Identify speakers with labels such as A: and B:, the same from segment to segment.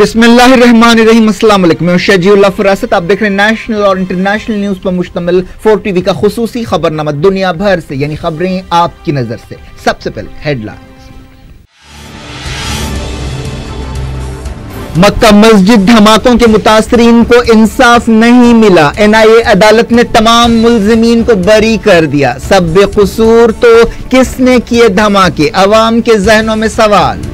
A: बिस्मिल्लाहिर्रहमानिर्रहीम। अस्सलाम वालेकुम। मैं शजीउल्लाह फरासत। आप देख रहे हैं नेशनल और इंटरनेशनल न्यूज पर मुश्तमिल 4TV का खुसूसी खबरनामा दुनिया भर से, यानी खबरें आपकी नजर से। सबसे पहले हेडलाइंस। मक्का मस्जिद धमाकों के मुतासरीन को इंसाफ नहीं मिला। NIA अदालत ने तमाम मुल्जिमीन को बरी कर दिया। सब बेकसूर तो किसने किए धमाके, अवाम के जहनों में सवाल।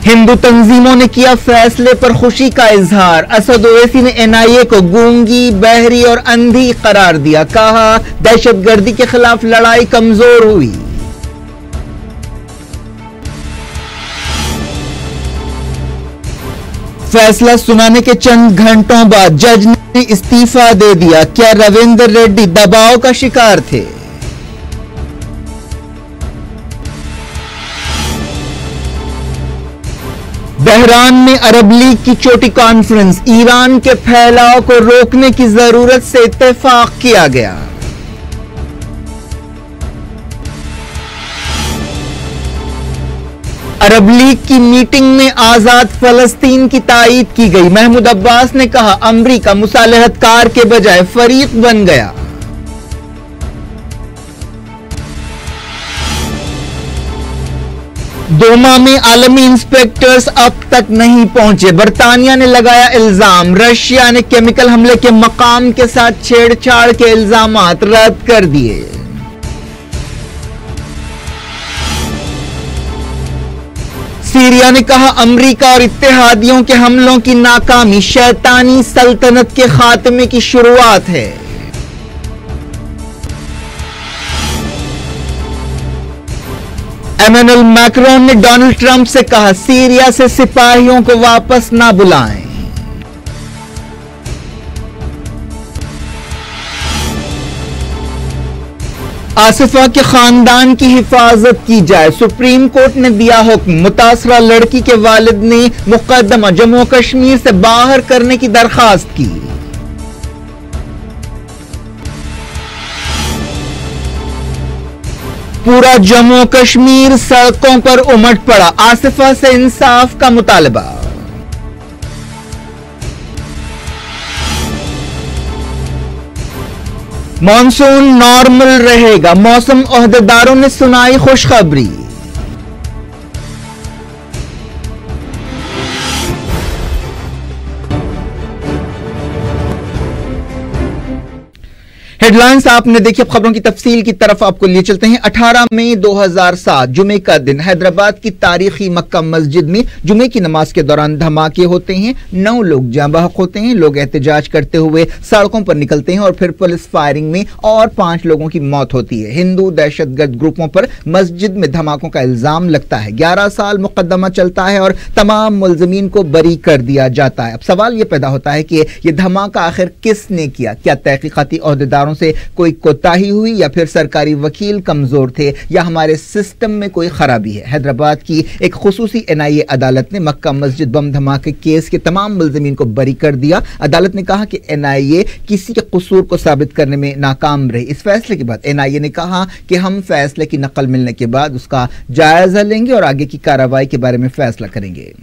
A: हिंदू तंजीमों ने किया फैसले पर खुशी का इजहार। असद ओवैसी ने NIA को गूंगी, बहरी और अंधी करार दिया। कहा दहशतगर्दी के खिलाफ लड़ाई कमजोर हुई। फैसला सुनाने के चंद घंटों बाद जज ने इस्तीफा दे दिया। क्या रविंदर रेड्डी दबाव का शिकार थे? बहरान में अरब लीग की छोटी कॉन्फ्रेंस। ईरान के फैलाव को रोकने की जरूरत से इत्तेफाक किया गया। अरब लीग की मीटिंग में आजाद फलस्तीन की तायीद की गई। महमूद अब्बास ने कहा अमरीका मुसालहतकार के बजाय फरीक बन गया। दोमा में आलमी इंस्पेक्टर्स अब तक नहीं पहुंचे। बरतानिया ने लगाया इल्जाम। रशिया ने केमिकल हमले के मकाम के साथ छेड़छाड़ के इल्जामात रद्द कर दिए। सीरिया ने कहा अमरीका और इत्तेहादियों के हमलों की नाकामी शैतानी सल्तनत के खात्मे की शुरुआत है। एमेनुअल मैक्रोन ने डोनाल्ड ट्रंप से कहा सीरिया से सिपाहियों को वापस ना बुलाएं। आसिफा के खानदान की हिफाजत की जाए, सुप्रीम कोर्ट ने दिया हुक्म। मुतासरा लड़की के वालिद ने मुकदमा जम्मू कश्मीर से बाहर करने की दरखास्त की। पूरा जम्मू कश्मीर सड़कों पर उमड़ पड़ा। आसिफा से इंसाफ का मुतालबा। मॉनसून नॉर्मल रहेगा, मौसम ओहदेदारों ने सुनाई खुशखबरी। हेडलाइंस आपने देखी। अब खबरों की तफसील की तरफ आपको लिए चलते हैं। 18 मई 2007 जुमे का दिन हैदराबाद की तारीखी मक्का मस्जिद में जुमे की नमाज के दौरान धमाके होते हैं। 9 लोग जाँ बहक होते हैं। लोग एहतजाज करते हुए सड़कों पर निकलते हैं और फिर पुलिस फायरिंग में और 5 लोगों की मौत होती है। हिंदू दहशतगर्द ग्रुपों पर मस्जिद में धमाकों का इल्जाम लगता है। 11 साल मुकदमा चलता है और तमाम मुल्जिमीन को बरी कर दिया जाता है। अब सवाल यह पैदा होता है कि यह धमाका आखिर किसने किया? क्या तहकीकाती ओहदेदारों से कोई कोताही हुई, या फिर सरकारी वकील कमजोर थे, या हमारे सिस्टम में कोई खराबी है? हैदराबाद की एक खुसूसी NIA अदालत ने मक्का मस्जिद बम धमाके केस के तमाम मुल्जिमीन को बरी कर दिया। अदालत ने कहा कि NIA किसी के कसूर को साबित करने में नाकाम रही। इस फैसले के बाद NIA ने कहा कि हम फैसले की नकल मिलने के बाद उसका जायजा लेंगे और आगे की कार्रवाई के बारे में फैसला करेंगे।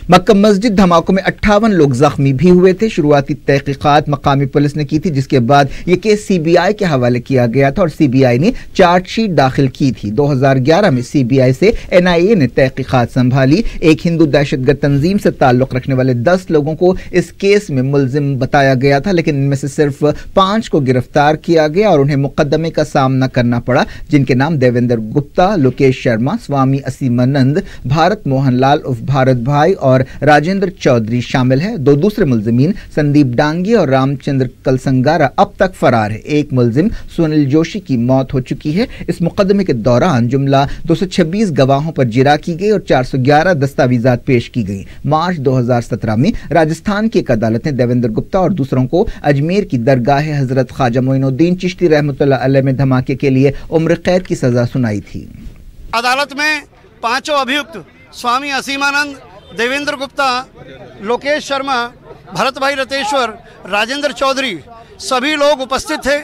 A: मक्का मस्जिद धमाकों में 58 लोग जख्मी भी हुए थे। शुरुआती तहकीकात मकामी पुलिस ने की थी, जिसके बाद यह केस CBI के हवाले किया गया था और CBI ने चार्जशीट दाखिल की थी। 2011 में CBI से NIA ने तहकीकात संभाली। एक हिंदू दहशतगर्द तंजीम से ताल्लुक रखने वाले 10 लोगों को इस केस में मुल्जिम बताया गया था, लेकिन इनमें से सिर्फ 5 को गिरफ्तार किया गया और उन्हें मुकदमे का सामना करना पड़ा, जिनके नाम देवेंद्र गुप्ता, लोकेश शर्मा, स्वामी असीमानंद, भारत मोहन लाल उर्फ भारत भाई और राजेंद्र चौधरी शामिल है। 2 दूसरे मुल्जिमीन संदीप डांगी और रामचंद्र कलसंगारा अब तक फरार है। एक मुल्जिम सुनील जोशी की मौत हो चुकी है। इस मुकदमे के दौरान जुमला 226 गवाहों पर जिरा की गई और 411 दस्तावेजात पेश की गई। मार्च 2017 में राजस्थान की एक अदालत ने देवेंद्र गुप्ता और दूसरों को अजमेर की दरगाह हजरत ख्वाजा मोइनुद्दीन चिश्ती रहमतुल्लाह अलैह में धमाके के लिए उम्र कैद की सजा सुनाई थी।
B: अदालत में 5 अभियुक्त स्वामी असीमानंद, देवेंद्र गुप्ता, लोकेश शर्मा, भरत भाई रतेश्वर, राजेंद्र चौधरी सभी लोग उपस्थित थे।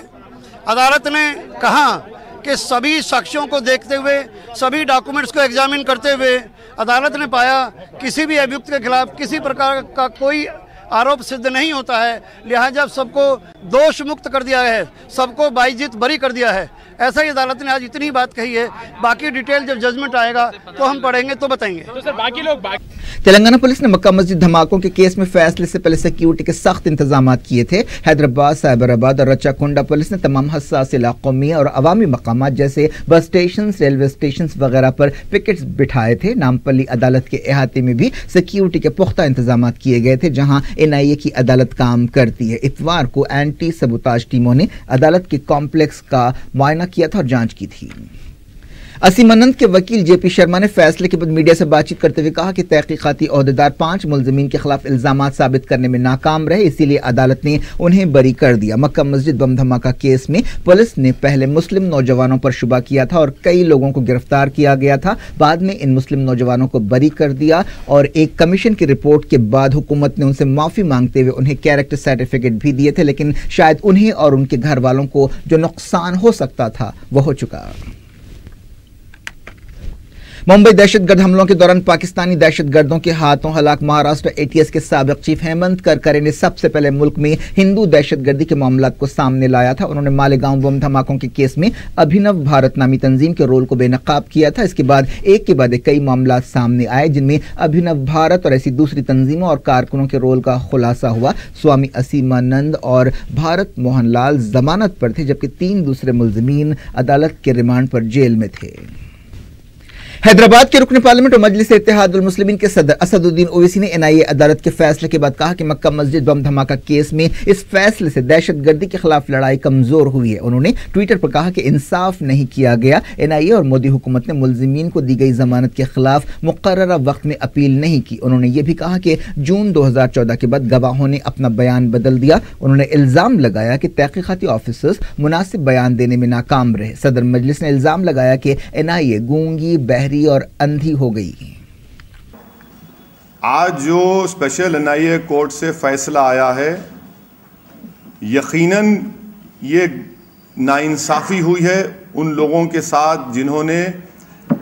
B: अदालत ने कहा कि सभी साक्ष्यों को देखते हुए, सभी डॉक्यूमेंट्स को एग्जामिन करते हुए अदालत ने पाया किसी भी अभियुक्त के खिलाफ किसी प्रकार का कोई आरोप सिद्ध नहीं होता है, लिहाजा सबको दोष मुक्त कर दिया है, सबको बाइज्जत बरी कर दिया है। ऐसा ही अदालत ने आज इतनी बात कही है। बाकी डिटेल जब जजमेंट आएगा तो हम पढ़ेंगे तो बताएंगे। तो सर बाकी लोग
A: तेलंगाना पुलिस ने मक्का मस्जिद धमाकों के केस में फैसले से पहले सिक्योरिटी के सख्त इंतजाम किए थे। हैदराबाद, साइबराबाद और रच्चाकुंडा पुलिस ने तमाम हसास इलाकों में और अवामी मकामात जैसे बस स्टेशन, रेलवे स्टेशन वगैरह पर पिकेट्स बिठाए थे। नामपल्ली अदालत के अहाते में भी सिक्योरिटी के पुख्ता इंतजाम किए गए थे, जहां NIA की अदालत काम करती है। इतवार को एंटी सबूताज टीमों ने अदालत के कॉम्प्लेक्स का मुआयना किया था और जांच की थी। असीमानंद के वकील JP शर्मा ने फैसले के बाद मीडिया से बातचीत करते हुए कहा कि तहकीकाती ओहदेदार 5 मुलजमीन के खिलाफ इल्जामात साबित करने में नाकाम रहे, इसीलिए अदालत ने उन्हें बरी कर दिया। मक्का मस्जिद बम धमाका केस में पुलिस ने पहले मुस्लिम नौजवानों पर शुबा किया था और कई लोगों को गिरफ्तार किया गया था। बाद में इन मुस्लिम नौजवानों को बरी कर दिया और एक कमीशन की रिपोर्ट के बाद हुकूमत ने उनसे माफी मांगते हुए उन्हें कैरेक्टर सर्टिफिकेट भी दिए थे, लेकिन शायद उन्हें और उनके घर वालों को जो नुकसान हो सकता था वो हो चुका। मुंबई दहशतगर्द हमलों के दौरान पाकिस्तानी दहशतगर्दों के हाथों हलाक महाराष्ट्र ATS के साबिक चीफ हेमंत करकरे ने सबसे पहले मुल्क में हिंदू दहशतगर्दी के मामलात को सामने लाया था। उन्होंने मालेगांव बम धमाकों के केस में अभिनव भारत नामी तंजीम के रोल को बेनकाब किया था। इसके बाद एक के बाद एक कई मामलात सामने आए, जिनमें अभिनव भारत और ऐसी दूसरी तंजीमों और कारकुनों के रोल का खुलासा हुआ। स्वामी असीमानंद और भारत मोहनलाल जमानत पर थे, जबकि 3 दूसरे मुलजमीन अदालत के रिमांड पर जेल में थे। हैदराबाद के रुकन पार्लियामेंट और मजलिस इत्तेहादुल मुस्लिमीन के सदर असदुद्दीन ओवैसी ने NIA अदालत के फैसले के बाद कहा कि मक्का मस्जिद बम धमाका केस में इस फैसले से दहशतगर्दी के खिलाफ लड़ाई कमजोर हुई है। उन्होंने ट्विटर पर कहा कि इंसाफ नहीं किया गया। NIA और मोदी हुकूमत ने मुलजिमीन को दी गई जमानत के खिलाफ मुकर्ररा वक्त में अपील नहीं की। उन्होंने ये भी कहा कि जून 2014 के बाद गवाहों ने अपना बयान बदल दिया। उन्होंने इल्जाम लगाया कि तहकीकाती ऑफिसर्स मुनासिब बयान देने में नाकाम रहे। सदर मजलिस ने इल्जाम लगाया कि NIA गूंगी, बहरी और अंधी हो गई।
C: आज जो स्पेशल NIA कोर्ट से फैसला आया है, यकीनन ये नाइंसाफी हुई है उन लोगों के साथ जिन्होंने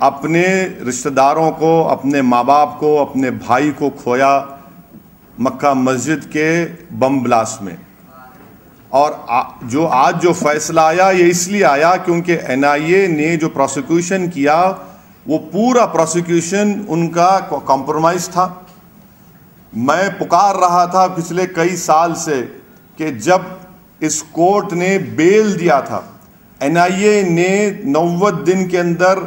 C: अपने रिश्तेदारों को, अपने माँ बाप को, अपने भाई को खोया मक्का मस्जिद के बम ब्लास्ट में। और जो आज जो फैसला आया ये इसलिए आया क्योंकि NIA ने जो प्रोसिक्यूशन किया वो पूरा प्रोसिक्यूशन उनका कॉम्प्रोमाइज था। मैं पुकार रहा था पिछले कई साल से कि जब इस कोर्ट ने बेल दिया था, NIA ने 90 दिन के अंदर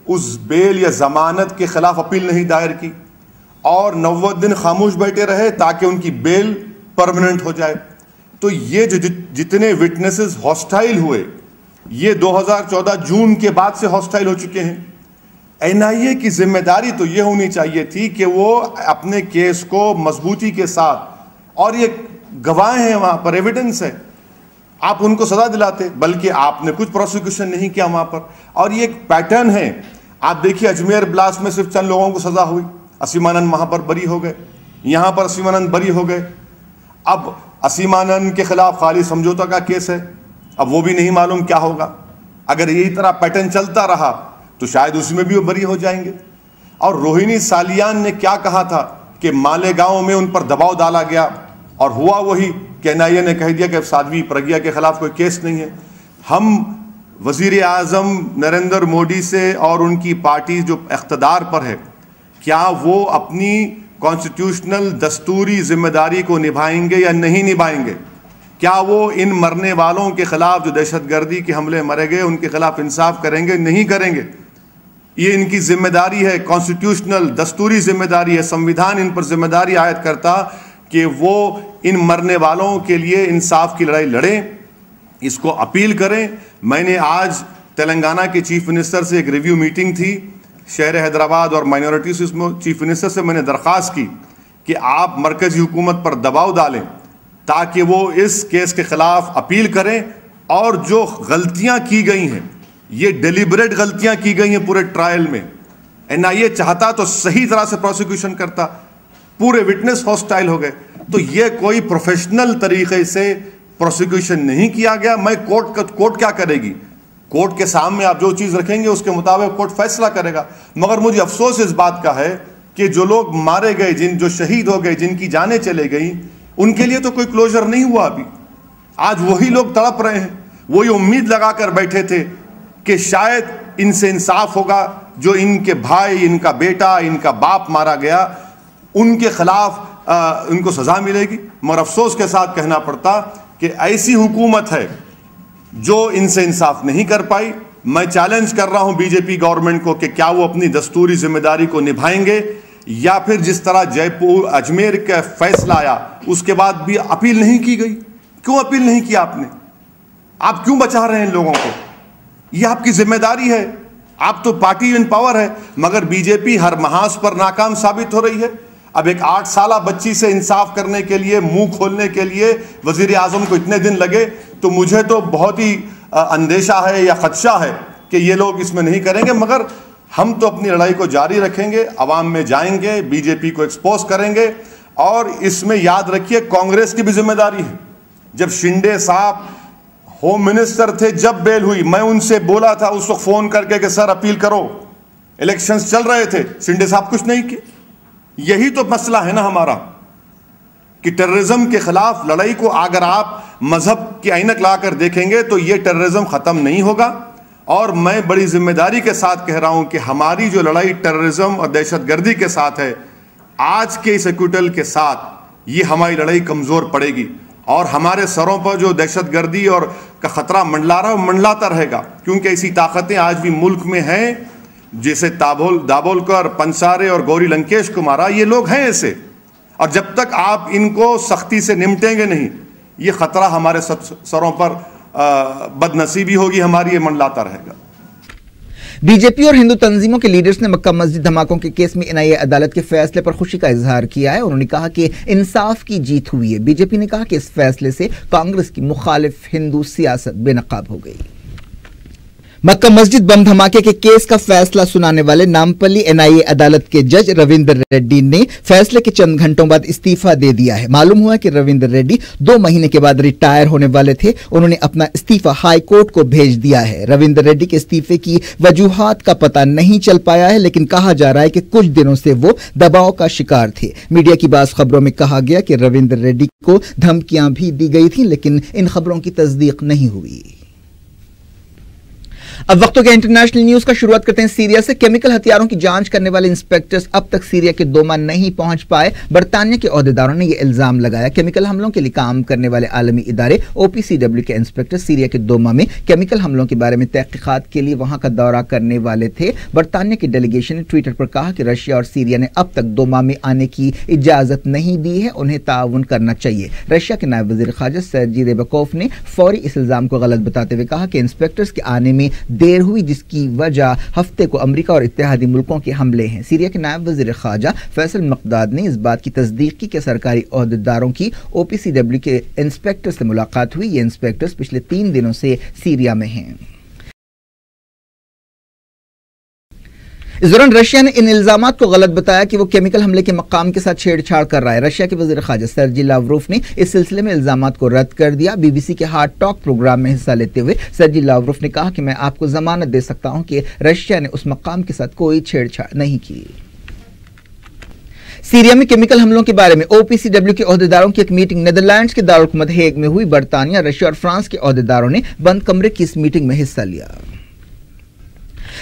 C: उस बेल या जमानत के खिलाफ अपील नहीं दायर की और 90 दिन खामोश बैठे रहे ताकि उनकी बेल परमानेंट हो जाए। तो ये जो जितने विटनेसेस हॉस्टाइल हुए, ये 2014 जून के बाद से हॉस्टाइल हो चुके हैं। NIA की जिम्मेदारी तो ये होनी चाहिए थी कि वो अपने केस को मजबूती के साथ, और ये गवाह हैं वहां पर, एविडेंस है, आप उनको सजा दिलाते, बल्कि आपने कुछ प्रोसिक्यूशन नहीं किया वहां पर। और ये एक पैटर्न है। आप देखिए अजमेर ब्लास्ट में सिर्फ चंद लोगों को सजा हुई, असीमानंद वहां पर बरी हो गए, यहां पर असीमानंद बरी हो गए। अब असीमानंद के खिलाफ खाली समझौता का केस है, अब वो भी नहीं मालूम क्या होगा। अगर यही तरह पैटर्न चलता रहा तो शायद उसमें भी वो बरी हो जाएंगे। और रोहिणी सालियान ने क्या कहा था कि मालेगांव में उन पर दबाव डाला गया, और हुआ वही कि NIA ने कह दिया कि साध्वी प्रज्ञा के खिलाफ कोई केस नहीं है। हम वजीर आजम नरेंद्र मोदी से और उनकी पार्टी जो इख्तदार पर है, क्या वो अपनी कॉन्स्टिट्यूशनल दस्तूरी जिम्मेदारी को निभाएंगे या नहीं निभाएंगे? क्या वो इन मरने वालों के खिलाफ जो दहशतगर्दी के हमले मरे गए उनके खिलाफ इंसाफ करेंगे? नहीं करेंगे। ये इनकी जिम्मेदारी है, कॉन्स्टिट्यूशनल दस्तूरी जिम्मेदारी है। संविधान इन पर जिम्मेदारी आयद करता कि वो इन मरने वालों के लिए इंसाफ की लड़ाई लड़ें, इसको अपील करें। मैंने आज तेलंगाना के चीफ मिनिस्टर से एक रिव्यू मीटिंग थी शहर हैदराबाद और माइनॉरिटी से, उसमें चीफ मिनिस्टर से मैंने दरख्वास्त की कि आप मरकजी हुकूमत पर दबाव डालें ताकि वो इस केस के खिलाफ अपील करें, और जो गलतियां की गई हैं, ये डेलिबरेट गलतियां की गई हैं पूरे ट्रायल में। NIA चाहता तो सही तरह से प्रोसिक्यूशन करता, पूरे विटनेस हॉस्टाइल हो गए। तो ये कोई प्रोफेशनल तरीके से प्रोसिक्यूशन नहीं किया गया। मैं कोर्ट क्या करेगी? कोर्ट के सामने आप जो चीज रखेंगे उसके मुताबिक कोर्ट फैसला करेगा। मगर मुझे अफसोस इस बात का है कि जो लोग मारे गए, जो शहीद हो गए, जिनकी जानें चले गई, उनके लिए तो कोई क्लोजर नहीं हुआ अभी। आज वही लोग तड़प रहे हैं, वही उम्मीद लगाकर बैठे थे कि शायद इनसे इंसाफ होगा। जो इनके भाई, इनका बेटा, इनका बाप मारा गया, उनके खिलाफ उनको सजा मिलेगी। मगर अफसोस के साथ कहना पड़ता कि ऐसी हुकूमत है जो इनसे इंसाफ नहीं कर पाई। मैं चैलेंज कर रहा हूं बीजेपी गवर्नमेंट को कि क्या वो अपनी दस्तूरी जिम्मेदारी को निभाएंगे, या फिर जिस तरह जयपुर, अजमेर का फैसला आया उसके बाद भी अपील नहीं की गई। क्यों अपील नहीं की आपने? आप क्यों बचा रहे हैं इन लोगों को? ये आपकी जिम्मेदारी है, आप तो पार्टी इन पावर है, मगर बीजेपी हर महाज पर नाकाम साबित हो रही है। अब एक 8 साल बच्ची से इंसाफ करने के लिए, मुंह खोलने के लिए वजीर आजम को इतने दिन लगे, तो मुझे तो बहुत ही अंदेशा है या खदशा है कि ये लोग इसमें नहीं करेंगे। मगर हम तो अपनी लड़ाई को जारी रखेंगे, अवाम में जाएंगे, बीजेपी को एक्सपोज करेंगे। और इसमें याद रखिए कांग्रेस की भी जिम्मेदारी है। जब शिंदे साहब होम मिनिस्टर थे, जब बेल हुई, मैं उनसे बोला था उस वक्त फोन करके कि सर अपील करो, इलेक्शंस चल रहे थे, शिंदे साहब कुछ नहीं किए। यही तो मसला है ना हमारा कि टेररिज्म के खिलाफ लड़ाई को अगर आप मजहब की ऐनक लाकर देखेंगे तो ये टेररिज्म खत्म नहीं होगा। और मैं बड़ी जिम्मेदारी के साथ कह रहा हूं कि हमारी जो लड़ाई टेररिज्म और दहशतगर्दी के साथ है, आज के इस एक्विटल के साथ ये हमारी लड़ाई कमजोर पड़ेगी। और हमारे सरों पर जो दहशतगर्दी और का खतरा मंडला रहा है वो मंडलाता रहेगा, क्योंकि ऐसी ताकतें आज भी मुल्क में हैं। जैसे दाभोलकर, पंसारे और गौरी लंकेश को मारा, ये लोग हैं ऐसे। और जब तक आप इनको सख्ती से निपटेंगे नहीं, ये खतरा हमारे सरों पर बदनसीबी होगी हमारी, ये मंडलाता रहेगा।
A: बीजेपी और हिंदू तंजीमों के लीडर्स ने मक्का मस्जिद धमाकों के केस में एनआईए अदालत के फैसले पर खुशी का इजहार किया है। उन्होंने कहा कि इंसाफ की जीत हुई है। बीजेपी ने कहा कि इस फैसले से कांग्रेस की मुखालिफ हिंदू सियासत बेनकाब हो गई। मक्का मस्जिद बम धमाके के केस का फैसला सुनाने वाले नामपल्ली एनआईए अदालत के जज रविंदर रेड्डी ने फैसले के चंद घंटों बाद इस्तीफा दे दिया है। मालूम हुआ कि रविंदर रेड्डी 2 महीने के बाद रिटायर होने वाले थे। उन्होंने अपना इस्तीफा हाई कोर्ट को भेज दिया है। रविंदर रेड्डी के इस्तीफे की वजूहात का पता नहीं चल पाया है, लेकिन कहा जा रहा है कि कुछ दिनों से वो दबाव का शिकार थे। मीडिया की बात खबरों में कहा गया कि रविंदर रेड्डी को धमकियां भी दी गई थी, लेकिन इन खबरों की तस्दीक नहीं हुई। अब वक्त हो गया इंटरनेशनल न्यूज का। शुरुआत करते हैं सीरिया से। केमिकल हथियारों की जांच करने वाले इंस्पेक्टर्स अब तक सीरिया के दोमा नहीं पहुंच पाए। बरतानिया के ओहदेदारों ने यह इल्जाम लगाया। केमिकल हमलों के लिए काम करने वाले आलमी इदारे OPCW के इंस्पेक्टर सीरिया के दोमा में केमिकल हमलों के बारे में तहकीकात के लिए वहां का दौरा करने वाले थे। बरतानिया की डेलीगेशन ने ट्विटर पर कहा कि रशिया और सीरिया ने अब तक दोमा में आने की इजाजत नहीं दी है, उन्हें ताउन करना चाहिए। रशिया के नायब वजीर खारजा सर्जी रेबकोफ ने फौरी इस इल्जाम को गलत बताते हुए कहा कि इंस्पेक्टर्स के आने में देर हुई, जिसकी वजह हफ्ते को अमेरिका और इत्तेहादी मुल्कों के हमले हैं। सीरिया के नायब वजीर खारजा फैसल मकदाद ने इस बात की तस्दीक की कि सरकारी ओहदेदारों की OPCW के इंस्पेक्टर से मुलाकात हुई। ये इंस्पेक्टर्स पिछले 3 दिनों से सीरिया में हैं। इस दौरान रशिया ने इन इल्जामात को गलत बताया कि वो केमिकल हमले के मकाम के साथ छेड़छाड़ कर रहा है। रशिया के वजीर खारजा सर्जी लावरोफ ने इस सिलसिले में इल्जामात को रद्द कर दिया। BBC के हार्ड टॉक प्रोग्राम में हिस्सा लेते हुए सर्जी लावरोफ ने कहा कि मैं आपको जमानत दे सकता हूं कि रशिया ने उस मकाम के साथ कोई छेड़छाड़ नहीं की। सीरिया में केमिकल हमलों के बारे में OPCW के ओहदेदारों की एक मीटिंग नीदरलैंड्स के दारुल हुकूमत हेग में हुई। बरतानिया, रशिया और फ्रांस के ओहदेदारों ने बंद कमरे की इस मीटिंग में हिस्सा लिया।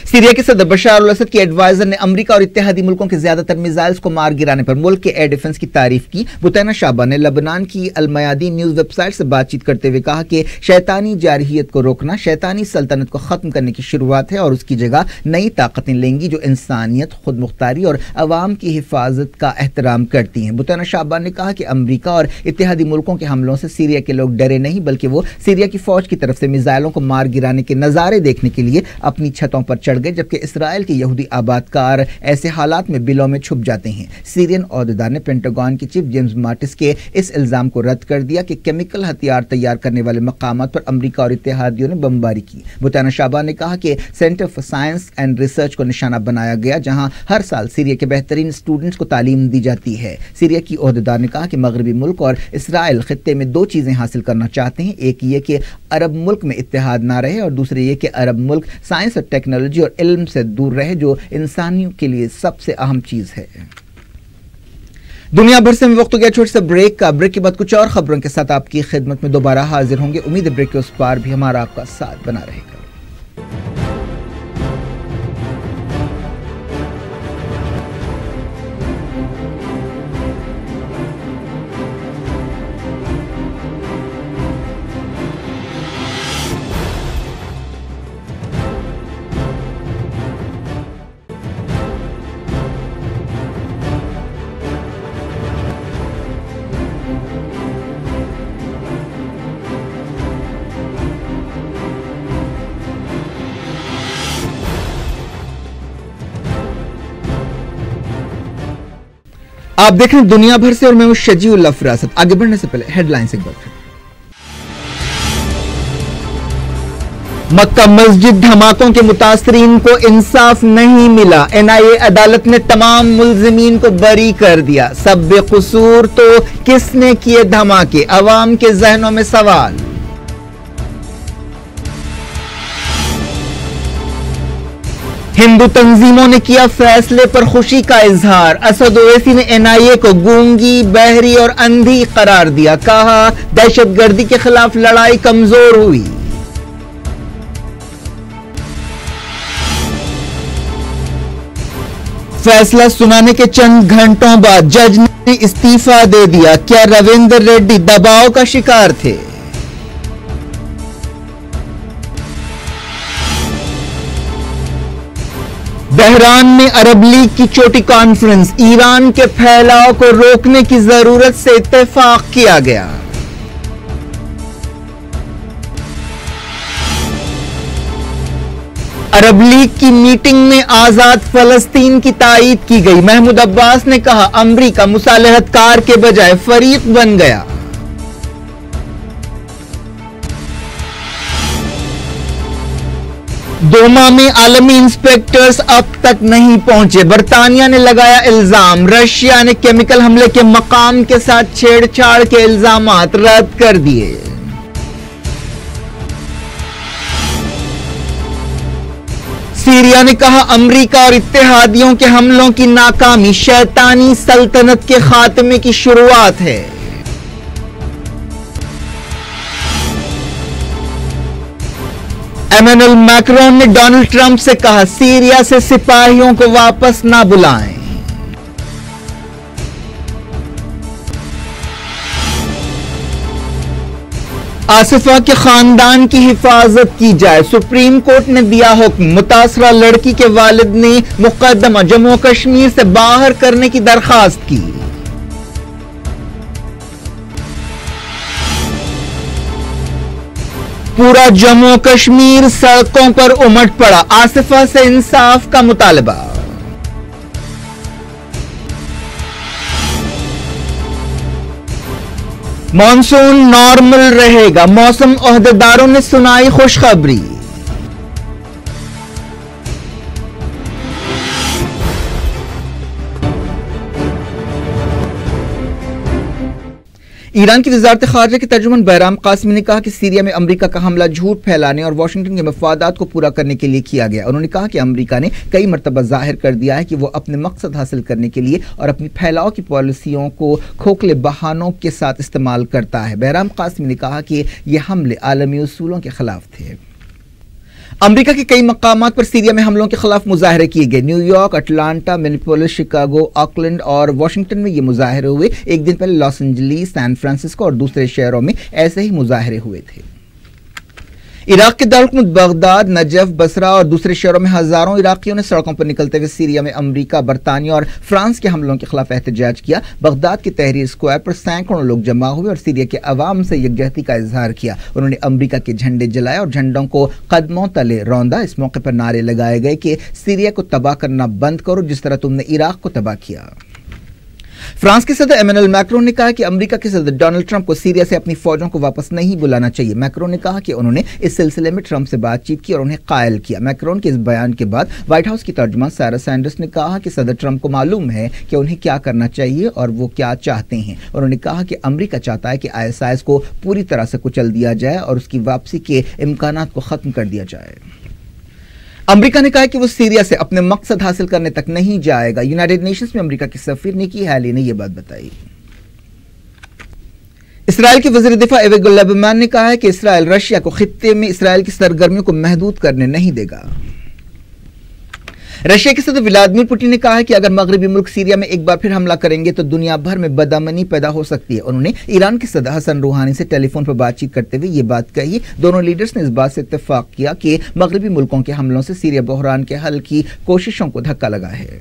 A: सीरिया के सदर बशार अल असद के एडवाइजर ने अमेरिका और इत्तेहादी मुल्कों के ज्यादातर मिसाइल्स को मार गिराने पर मुल्क के एयर डिफेंस की तारीफ की। बुतैना शाबा ने लबनान की अल मयादीन न्यूज वेबसाइट से बातचीत करते हुए कहा कि शैतानी जारहियत को रोकना शैतानी सल्तनत को खत्म करने की शुरुआत है और उसकी जगह नई ताकतें लेंगी जो इंसानियत, खुद मुख्तारी और अवाम की हिफाजत का एहतराम करती हैं। बुतैना शाबा ने कहा कि अमेरिका और इत्तेहादी मुल्कों के हमलों से सीरिया के लोग डरे नहीं, बल्कि वो सीरिया की फौज की तरफ से मिसाइलों को मार गिराने के नजारे देखने के लिए अपनी छतों पर चढ़ لڑ گئے، جبکہ اسرائیل کے یہودی آباد کار ایسے حالات میں بلوں میں چھپ جاتے ہیں۔ سیرین عہدیدار نے پینٹاگون کے چیف جیمز مارٹس کے اس الزام کو رد کر دیا کہ کیمیکل ہتھیار تیار کرنے والے مقامات پر امریکہ اور اتحادیوں نے بمباری کی۔ بطانہ شعبہ نے کہا کہ centre for science and research کو نشانہ بنایا گیا، جہاں ہر سال سیریا کے بہترین اسٹوڈنٹس کو تعلیم دی جاتی ہے۔ سیریا کی عہدیدار نے کہا کہ مغربی ملک اور اسرائیل خطے میں دو چیزیں حاصل کرنا چاہتے ہیں، ایک یہ کہ عرب ملک میں اتحاد نہ رہے، اور دوسرے یہ کہ عرب ملک سائنس اور ٹیکنالوجی اور علم سے دور رہے، جو انسانیوں کے لیے سب سے اہم چیز ہے۔ دنیا بھر سے وقت ہو گیا چھوٹے سے بریک کا۔ بریک کے بعد کچھ اور خبروں کے ساتھ آپ کی خدمت میں دوبارہ حاضر ہوں گے۔ امید ہے بریک کے اس پار بھی ہمارا آپ کا ساتھ بنا رہے گا۔ آپ دیکھ رہے ہیں دنیا بھر سے، اور میں ہوں شجیع اللہ فراست۔ آگے بڑھنے سے پہلے ہیڈ لائنز ایک بار پھر۔ مکہ مسجد دھماکوں کے متاثرین کو انصاف نہیں ملا، NIA عدالت نے تمام ملزمین کو بری کر دیا۔ سب بے قصور تو کس نے کیے دھماکے، عوام کے ذہنوں میں سوال۔ ہندو تنظیموں نے کیا فیصلے پر خوشی کا اظہار۔ اسد اویسی نے NIA کو گونگی، بہری اور اندھی قرار دیا، کہا دہشت گردی کے خلاف لڑائی کمزور ہوئی۔ فیصلہ سنانے کے چند گھنٹوں بعد جج نے استعفیٰ دے دیا۔ کیا رویندر ریڈی دباؤ کا شکار تھے؟ بحران میں عرب لیگ کی چوٹی کانفرنس، ایران کے پھیلاؤ کو روکنے کی ضرورت سے اتفاق کیا گیا۔ عرب لیگ کی میٹنگ میں آزاد فلسطین کی تائید کی گئی۔ محمود عباس نے کہا امریکہ مصالحت کار کے بجائے فریق بن گیا۔ دوما میں عالمی انسپیکٹرز اب تک نہیں پہنچے۔ برطانیہ نے لگایا الزام، رشیا نے کیمیکل حملے کے مقام کے ساتھ چھیڑ چھاڑ کے الزامات رد کر دیے۔ سیریا نے کہا امریکہ اور اتحادیوں کے حملوں کی ناکامی شیطانی سلطنت کے خاتمے کی شروعات ہے۔ ایمانوئل میکرون نے ڈونلڈ ٹرمپ سے کہا سیریا سے سپاہیوں کو واپس نہ بلائیں۔ آصفہ کے خاندان کی حفاظت کی جائے، سپریم کورٹ نے دیا حکم۔ متاثرہ لڑکی کے والد نے مقدمہ جموں و کشمیر سے باہر کرنے کی درخواست کی۔ پورا جموں و کشمیر سڑکوں پر امٹ پڑا، آصفہ سے انصاف کا مطالبہ۔ مانسون نارمل رہے گا، موسم عہدیداروں نے سنائی خوشخبری۔ ایران کی وزارت خارجہ کے ترجمان بہرام قاسمی نے کہا کہ سیریا میں امریکہ کا حملہ جھوٹ پھیلانے اور واشنگٹن کے مفادات کو پورا کرنے کے لیے کیا گیا۔ انہوں نے کہا کہ امریکہ نے کئی مرتبہ ظاہر کر دیا ہے کہ وہ اپنے مقصد حاصل کرنے کے لیے اور اپنی پھیلاؤ کی پالیسیوں کو کھوکھلے بہانوں کے ساتھ استعمال کرتا ہے۔ بہرام قاسمی نے کہا کہ یہ حملے عالمی اصولوں کے خلاف تھے۔ امریکہ کے کئی مقامات پر سیریا میں حملوں کے خلاف مظاہرے کیے گئے۔ New York, Atlanta, Minneapolis, Chicago, Auckland اور واشنگٹن میں یہ مظاہرے ہوئے۔ ایک دن پہلے لاس اینجلیس، سان فرانسسکو اور دوسرے شہروں میں ایسے ہی مظاہرے ہوئے تھے۔ عراق کے دارالحکومت بغداد، نجف، بصرہ اور دوسرے شہروں میں ہزاروں عراقیوں نے سڑکوں پر نکلتے ہوئے سیریا میں امریکہ، برطانیہ اور فرانس کے حملوں کے خلاف احتجاج کیا۔ بغداد کے تحریر اسکوائر پر سینکڑوں لوگ جمع ہوئے اور سیریا کے عوام سے یکجہتی کا اظہار کیا۔ انہوں نے امریکہ کے جھنڈے جلائے اور جھنڈوں کو قدموں تلے روندا۔ اس موقع پر نعرے لگائے گئے کہ سیریا کو تباہ کرنا بند کرو جس طرح تم نے عراق کو تباہ کیا۔ فرانس کے صدر ایمینوئل میکرون نے کہا کہ امریکہ کے صدر ڈونلڈ ٹرمپ کو سیریا سے اپنی فوجوں کو واپس نہیں بلانا چاہیے۔ میکرون نے کہا کہ انہوں نے اس سلسلے میں ٹرمپ سے بات چیت کی اور انہیں قائل کیا۔ میکرون کے اس بیان کے بعد وائٹ ہاؤس کی ترجمان سارا سینڈرس نے کہا کہ صدر ٹرمپ کو معلوم ہے کہ انہیں کیا کرنا چاہیے اور وہ کیا چاہتے ہیں۔ انہوں نے کہا کہ امریکہ چاہتا ہے کہ ISIS کو پوری طرح سے کچل دیا جائے اور اس کی واپسی کے امکانات کو ختم کر دیا جائے۔ امریکہ نے کہا کہ وہ سیریا سے اپنے مقصد حاصل کرنے تک نہیں جائے گا۔ یونائیٹڈ نیشنز میں امریکہ کے سفیر نکی ہیلی نے یہ بات بتائی۔ اسرائیل کے وزیر دفاع ایویگو لیبرمان نے کہا ہے کہ اسرائیل رشیا کو خطے میں اسرائیل کی سرگرمیوں کو محدود کرنے نہیں دے گا۔ رشیا کے صدر ولادیمیر پوٹن نے کہا ہے کہ اگر مغربی ملک سیریا میں ایک بار پھر حملہ کریں گے تو دنیا بھر میں بدامنی پیدا ہو سکتی ہے۔ انہوں نے ایران کے صدر حسن روحانی سے ٹیلی فون پر بات چیت کرتے ہوئے یہ بات کہی۔ دونوں لیڈرز نے اس بات سے اتفاق کیا کہ مغربی ملکوں کے حملوں سے سیریا بحران کے حل کی کوششوں کو دھکا لگا ہے۔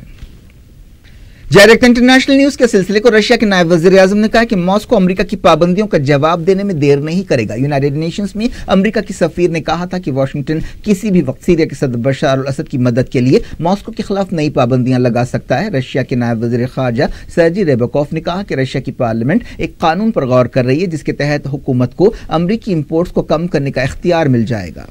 A: ڈائریکٹ انٹرنیشنل نیوز کے سلسلے کو رشیا کے نائب وزیر اعظم نے کہا کہ ماسکو امریکہ کی پابندیوں کا جواب دینے میں دیر نہیں کرے گا۔ یونائیٹڈ نیشنز میں امریکہ کی سفیر نے کہا تھا کہ واشنگٹن کسی بھی وقت سیریا کے صدر بشار الاسد کی مدد کے لیے ماسکو کے خلاف نئی پابندیاں لگا سکتا ہے۔ رشیا کے نائب وزیر خارجہ سرجی ریبکوف نے کہا کہ رشیا کی پارلیمنٹ ایک قانون پر غور کر رہی ہے جس کے تحت حکومت کو امریکی امپورٹس کو کم کرنے کا اختیار مل جائے گا۔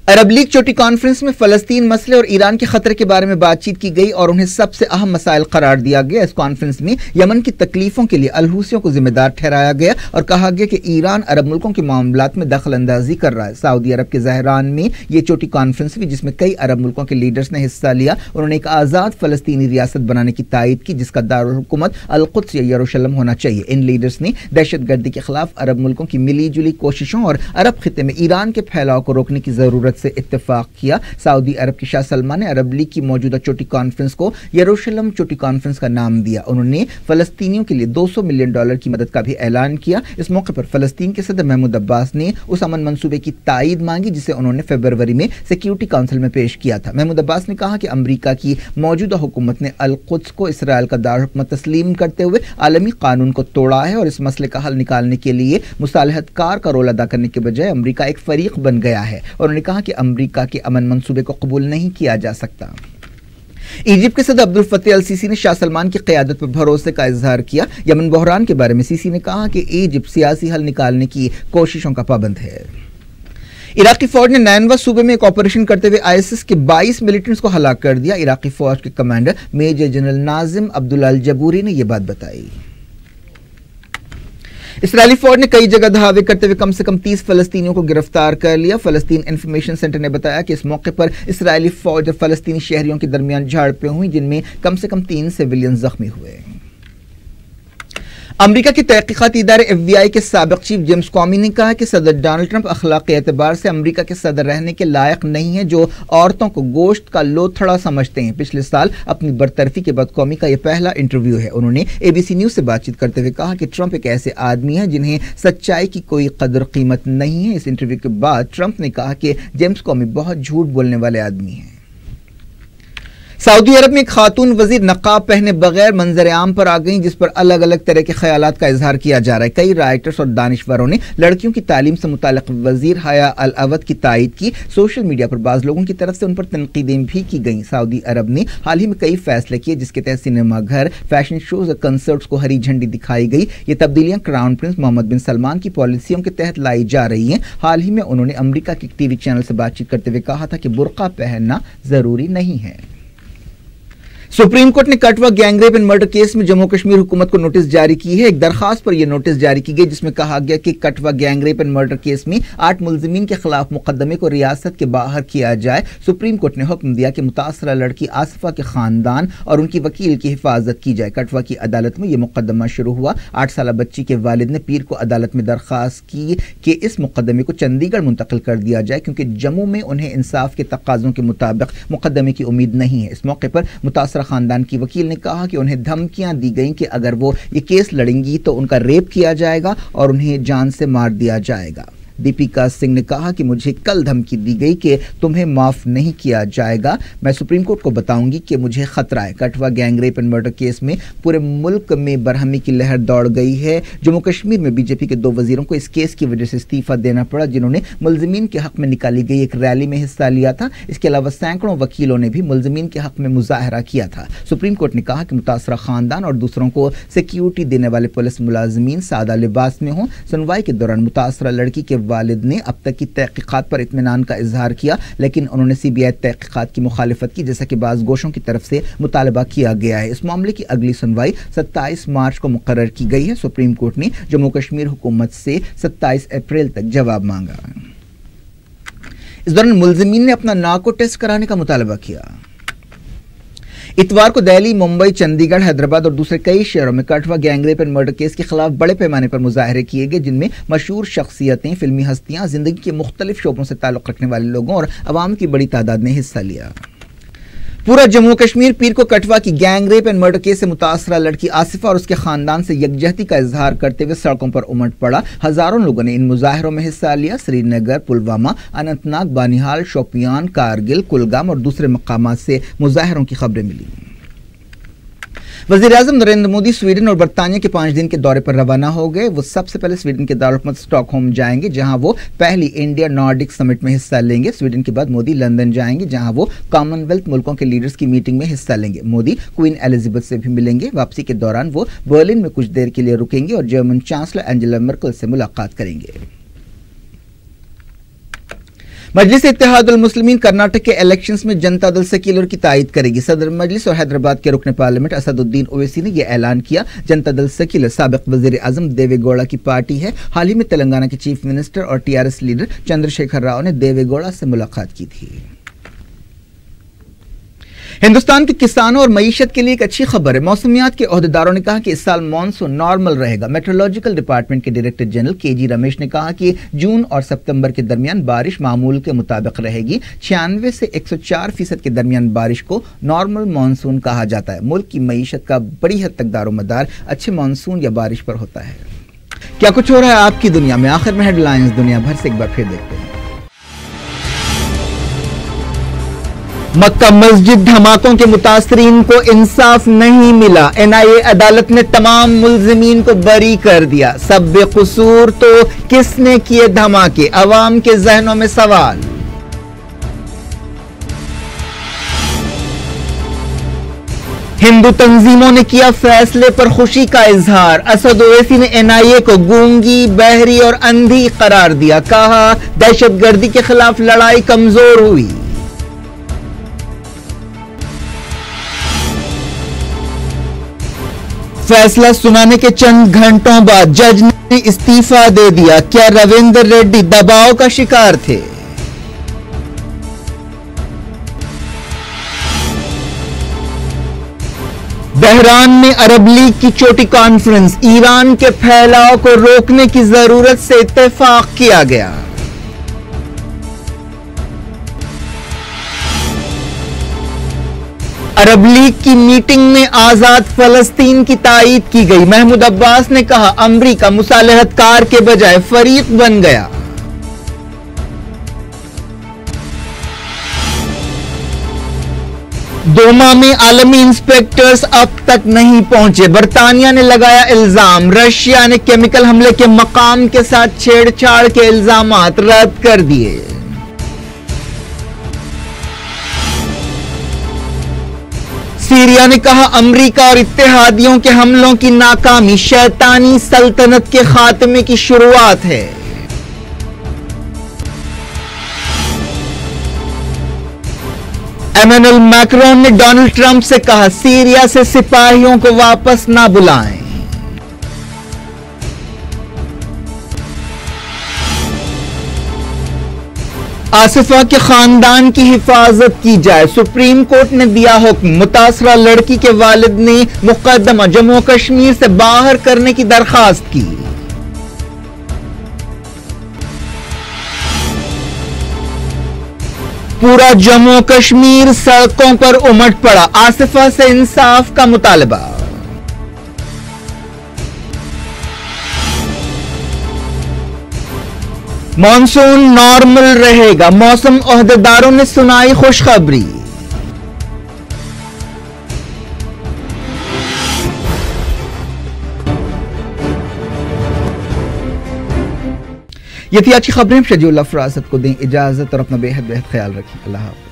A: عرب لیگ چوٹی کانفرنس میں فلسطین مسئلے اور ایران کے خطرے کے بارے میں بات چیت کی گئی اور انہیں سب سے اہم مسائل قرار دیا گیا۔ اس کانفرنس میں یمن کی تکلیفوں کے لیے الحوثیوں کو ذمہ دار ٹھہرایا گیا اور کہا گیا کہ ایران عرب ملکوں کے معاملات میں دخل اندازی کر رہا ہے۔ سعودی عرب کے ظہران میں یہ چوٹی کانفرنس ہوئی جس میں کئی عرب ملکوں کے لیڈرز نے حصہ لیا۔ انہوں نے ایک آزاد فلسطینی ریاست بنانے کی تائید کی جس کا دارالحکومت القدس یا یروشلم ہونا چاہیے۔ ان لیڈرز نے دہشت گردی کے خلاف عرب ملکوں کی ملی جلی کوششوں اور عرب خطے میں ایران کے پھیلاؤ کو روکنے کی ضرورت سے اتفاق کیا۔ سعودی عرب کے شاہ سلمان نے عرب لیگ کی موجودہ چوٹی کانفرنس کو یروشلم چوٹی کانفرنس کا نام دیا۔ انہوں نے فلسطینیوں کے لیے $200 ملین کی مدد کا بھی اعلان کیا۔ اس موقع پر فلسطین کے صدر محمود عباس نے اس امن منصوبے کی تائید مانگی جسے انہوں نے فروری میں سیکیورٹی کونسل میں پیش کیا تھا۔ محمود عباس نے کہا کہ امریکہ کی موجودہ حکومت نے القدس کو اسرائیل کا دارالحکومت تسلیم کرتے ہوئے عالمی قانون کو توڑا ہے اور اس مسئلے کا حل نکالنے کے لیے مصالحت کار کا رول ادا کرنے کے بجائے امریکہ ایک فریق بن گیا ہے۔ انہوں نے کہا کہ امریکہ کے امن منصوبے کو قبول نہیں کیا جا سکتا۔ ایجپٹ کے صدر عبدالفتاح السیسی نے شاہ سلمان کی قیادت پر بھروسے کا اظہار کیا۔ یمن بحران کے بارے میں سیسی نے کہا کہ ایجپٹ سیاسی حل نکالنے کی کوششوں کا پابند ہے۔ عراقی فوج نے نینوا صوبے میں ایک آپریشن کرتے ہوئے ISIS کے 22 ملیٹنٹس کو ہلاک کر دیا۔ عراقی فوج کے کمانڈر میجر جنرل ناظم عبداللہ الجبوری نے یہ بات بتائی۔ اسرائیلی فوج نے کئی جگہ دھاوے کرتے ہوئے کم سے کم 30 فلسطینیوں کو گرفتار کر لیا۔ فلسطین انفارمیشن سینٹر نے بتایا کہ اس موقع پر اسرائیلی فوج اور فلسطینی شہریوں کے درمیان جھڑپیں ہوئیں جن میں کم سے کم 3 سویلین زخمی ہوئے۔ امریکہ کے تحقیقاتی ادارے FBI کے سابق چیف جیمز کومی نے کہا کہ صدر ڈونلڈ ٹرمپ اخلاقی اعتبار سے امریکہ کے صدر رہنے کے لائق نہیں ہیں جو عورتوں کو گوشت کا لوتھڑا سمجھتے ہیں۔ پچھلے سال اپنی برطرفی کے بعد کومی کا یہ پہلا انٹرویو ہے۔ انہوں نے ABC نیوز سے بات چیت کرتے ہوئے کہا کہ ٹرمپ ایک ایسے آدمی ہیں جنہیں سچائی کی کوئی قدر قیمت نہیں ہے۔ اس انٹرویو کے بعد ٹرمپ نے کہا کہ جیمز کومی بہت جھوٹ بولنے والے آدمی ہیں۔ سعودی عرب میں ایک خاتون وزیر نقاب پہنے بغیر منظر عام پر آ گئیں جس پر الگ الگ طرح کے خیالات کا اظہار کیا جا رہا ہے۔ کئی رائٹرز اور دانشوروں نے لڑکیوں کی تعلیم سے متعلق وزیر حیا العود کی تائید کی۔ سوشل میڈیا پر بعض لوگوں کی طرف سے ان پر تنقیدیں بھی کی گئیں۔ سعودی عرب نے حال ہی میں کئی فیصلے کیے جس کے تحت سنیما گھر، فیشن شوز اور کنسرٹس کو ہری جھنڈی دکھائی گئی۔ یہ تبدیلیاں کراؤن پرنس محمد بن سلمان کی پالیسیوں کے تحت لائی جا رہی ہیں۔ حال ہی میں انہوں نے امریکہ کے ٹی وی چینل سے بات چیت کرتے ہوئے کہا تھا کہ برقع پہننا ضروری نہیں ہے۔ سپریم کورٹ نے Kathua gang rape and murder case میں جموں کشمیر حکومت کو نوٹس جاری کی ہے۔ ایک درخواست پر یہ نوٹس جاری کی گئی جس میں کہا گیا کہ Kathua gang rape and murder case میں 8 ملزمین کے خلاف مقدمے کو ریاست کے باہر کیا جائے۔ سپریم کورٹ نے حکم دیا کہ متاثرہ لڑکی آصفہ کے خاندان اور ان کی وکیل کی حفاظت کی جائے۔ کٹھوہ کی عدالت میں یہ مقدمہ شروع ہوا۔ 8 سالہ بچی کے والد نے پیر کو عدالت میں درخواست کی کہ اس مقدمے کو چندی گڑھ منتقل کر دیا جائے کیونکہ جموں میں انہیں انصاف کے تقاضوں کے مطابق مقدمے کی امید نہیں ہے۔ اس موقع پر متاثرہ خاندان کی وکیل نے کہا کہ انہیں دھمکیاں دی گئیں کہ اگر وہ یہ کیس لڑیں گی تو ان کا ریپ کیا جائے گا اور انہیں جان سے مار دیا جائے گا۔ दीपिका सिंह ने कहा कि मुझे कल धमकी दी गई कि तुम्हें माफ नहीं किया जाएगा। मैं सुप्रीम कोर्ट को बताऊंगी कि मुझे खतरा है। Kathua gang rape and murder case में पूरे मुल्क में बरहमी की लहर दौड़ गई है। जम्मू कश्मीर में बीजेपी के 2 वजीरों को इस केस की वजह से इस्तीफा देना पड़ा, जिन्होंने मुलजिमीन के हक में निकाली गई एक रैली में हिस्सा लिया था। इसके अलावा सैकड़ों वकीलों ने भी मुलजिमीन के हक में मुजाहरा किया था। सुप्रीम कोर्ट ने कहा कि मुतासरा खानदान और दूसरों को सिक्योरिटी देने वाले पुलिस मुलाजिमीन सादा लिबास में हों। सुनवाई के दौरान मुतासरा लड़की के वालिद ने अब तक की तहकीकात पर इत्मीनान का इजहार किया, लेकिन उन्होंने सीबीआई तहकीकात की मुखालिफत की, जैसा कि बाज़ गोशों की तरफ से मुतालबा किया गया है। इस मामले की अगली सुनवाई 27 मार्च को मुकर्रर की गई है। सुप्रीम कोर्ट ने जम्मू कश्मीर हुकूमत से 27 अप्रैल तक जवाब मांगा। इस दौरान मुलजिमीन ने अपना नाको टेस्ट कराने का मुतालबा किया। इतवार को दिल्ली, मुंबई, चंडीगढ़, हैदराबाद और दूसरे कई शहरों में Kathua gang rape and murder case के खिलाफ बड़े पैमाने पर मुजाहरे किए गए, जिनमें मशहूर शख्सियतें, फिल्मी हस्तियां, जिंदगी के मुख्तलिफ शोबों से ताल्लुक रखने वाले लोगों और अवाम की बड़ी तादाद ने हिस्सा लिया। पूरा जम्मू कश्मीर पीर को कठुआ की gang rape and murder case से मुतासरा लड़की आसिफा और उसके खानदान से यकजहती का इजहार करते हुए सड़कों पर उमड़ पड़ा। हजारों लोगों ने इन मुजाहरों में हिस्सा लिया। श्रीनगर, पुलवामा, अनंतनाग, बानिहाल, शोपियान, कारगिल, कुलगाम और दूसरे मकामात से मुजाहरों की खबरें मिली। वज़ीर-ए-आज़म नरेंद्र मोदी स्वीडन और बरतानिया के 5 दिन के दौरे पर रवाना हो गए। वो सबसे पहले स्वीडन के दारुल स्टॉकहोम जाएंगे, जहां वो पहली इंडिया नॉर्डिक समिट में हिस्सा लेंगे। स्वीडन के बाद मोदी लंदन जाएंगे, जहां वो कॉमनवेल्थ मुल्कों के लीडर्स की मीटिंग में हिस्सा लेंगे। मोदी क्वीन एलिजाबेथ से भी मिलेंगे। वापसी के दौरान वो बर्लिन में कुछ देर के लिए रुकेंगे और जर्मन चांसलर एंजेला मर्केल से मुलाकात करेंगे। मजलिस इत्तेहादुल मुस्लिमीन कर्नाटक के इलेक्शंस में जनता दल सेक्युलर की तायद करेगी। सदर मजलिस और हैदराबाद के रुकन पार्लियामेंट असदुद्दीन ओवैसी ने यह ऐलान किया। जनता दल सेक्युलर साबिक वजीर आजम देवेगौड़ा की पार्टी है। हाल ही में तेलंगाना के चीफ मिनिस्टर और टीआरएस लीडर चंद्रशेखर राव ने देवेगौड़ा से मुलाकात की थी। हिंदुस्तान के किसानों और मईशत के लिए एक अच्छी खबर है। मौसमियात के ओहदेदारों ने कहा कि इस साल मानसून नॉर्मल रहेगा। मेट्रोलॉजिकल डिपार्टमेंट के डायरेक्टर जनरल केजी रमेश ने कहा कि जून और सितंबर के दरमियान बारिश मामूल के मुताबिक रहेगी। 96 से 104% के दरमियान बारिश को नॉर्मल मानसून कहा जाता है। मुल्क की मईशत का बड़ी हद तक दारोमदार अच्छे मानसून या बारिश पर होता है। क्या कुछ हो रहा है आपकी दुनिया में? आखिर में हेडलाइंस दुनिया भर से एक बार फिर देखते हैं। मक्का मस्जिद धमाकों के मुतासरीन को इंसाफ नहीं मिला। एनआईए अदालत ने तमाम मुल्जिमीन को बरी कर दिया। सब बेकसूर तो किसने किए धमाके? अवाम के जहनों में सवाल। हिंदू तंजीमों ने किया फैसले पर खुशी का इजहार। असद ओवैसी ने एनआईए को गूंगी, बहरी और अंधी करार दिया। कहा दहशतगर्दी के खिलाफ लड़ाई कमजोर हुई। फैसला सुनाने के चंद घंटों बाद जज ने इस्तीफा दे दिया। क्या रविंदर रेड्डी दबाव का शिकार थे? बहरान में अरब लीग की छोटी कॉन्फ्रेंस। ईरान के फैलाव को रोकने की जरूरत से इत्तेफाक किया गया। अरब लीग की मीटिंग में आजाद फलस्तीन की तायीद की गई। महमूद अब्बास ने कहा अमरीका मुसालहतकार के बजाय फरीक बन गया। दोमा में आलमी इंस्पेक्टर्स अब तक नहीं पहुंचे। बरतानिया ने लगाया इल्जाम। रशिया ने केमिकल हमले के मकाम के साथ छेड़छाड़ के इल्जामात रद्द कर दिए। सीरिया ने कहा अमरीका और इत्तेहादियों के हमलों की नाकामी शैतानी सल्तनत के खात्मे की शुरुआत है। एमेनुअल मैक्रोन ने डोनाल्ड ट्रंप से कहा सीरिया से सिपाहियों को वापस ना बुलाएं। आसिफा के खानदान की हिफाजत की जाए। सुप्रीम कोर्ट ने दिया हुक्म। मुतासरा लड़की के वालिद ने मुकदमा जम्मू कश्मीर से बाहर करने की दरखास्त की। पूरा जम्मू कश्मीर सड़कों पर उमड़ पड़ा। आसिफा से इंसाफ का मुतालबा। मॉनसून नॉर्मल रहेगा, मौसम ओहदेदारों ने सुनाई खुशखबरी। ये थी आज की खबरें। शजीउल्लाह फरासत को दें इजाजत और अपना बेहद ख्याल रखिए। अल्लाह हाफ़िज़।